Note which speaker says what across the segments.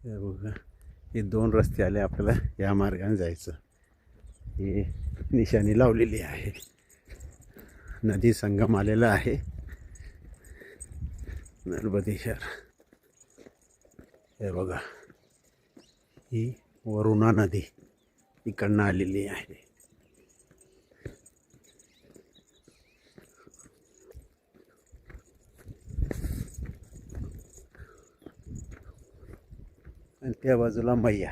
Speaker 1: हे बघा, हे 2 रस्ते आले आपल्याला या मार्गाने जायचं. हे निशाणी लावलेली आहे. नदी संगम आलेला आहे नर्मदेश्वर. हे बघा, ही वरुणा नदी इकडनं आलेली आहे. आणि त्या बाजूला मैया.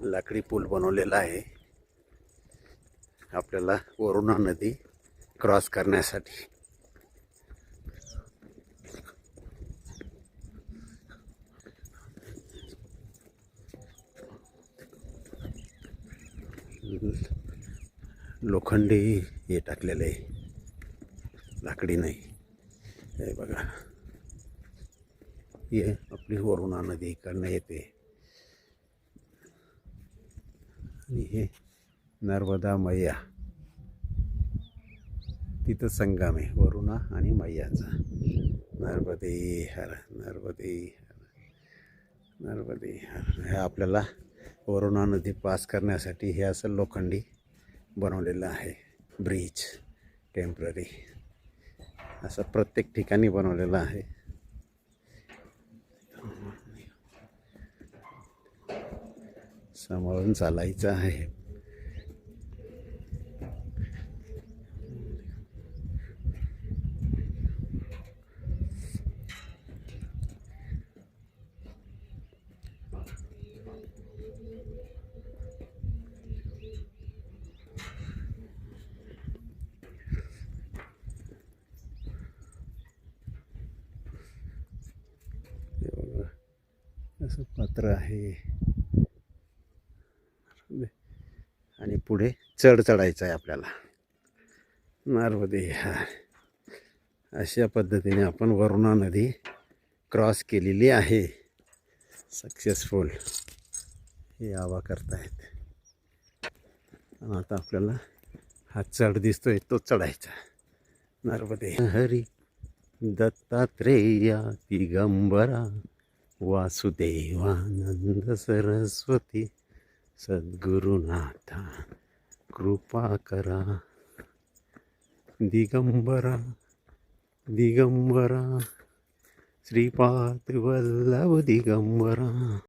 Speaker 1: लाकडी पूल बनवलेला आहे आपल्याला वरुणा नदी क्रॉस करण्यासाठी. लोखंडी हे टाकलेलं आहे, लाकडी नाही. हे बघा, हे आपली वरुणा नदी इकडनं येते आणि हे नर्मदा मैया, तिथं संगम आहे वरुणा आणि मैयाचा. नर्मदे हर नर्मदे हर नर्मदे हर. हे आपल्याला वरुणा नदी पास करण्यासाठी हे असं लोखंडी बनवलेलं आहे ब्रिज, टेम्पररी. असं प्रत्येक ठिकाणी बनवलेलं आहे. सांभाळून चालायचं आहे. असं पात्र आहे आणि पुढे चढायचं आहे आपल्याला. नर्मदे हर. अशा पद्धतीने आपण वरुणा नदी क्रॉस केलेली आहे सक्सेसफुल. हे आवा करतायत. आणि आता आपल्याला हा चढ दिसतोय तो चढायचा. नर्मदे हरी दत्तात्रेया दिगंबरा वासुदेवानंद सरस्वती सद्गुरुनाथा कृपा करा. दिगंबरा दिगंबरा श्रीपाद वल्लभ दिगंबरा.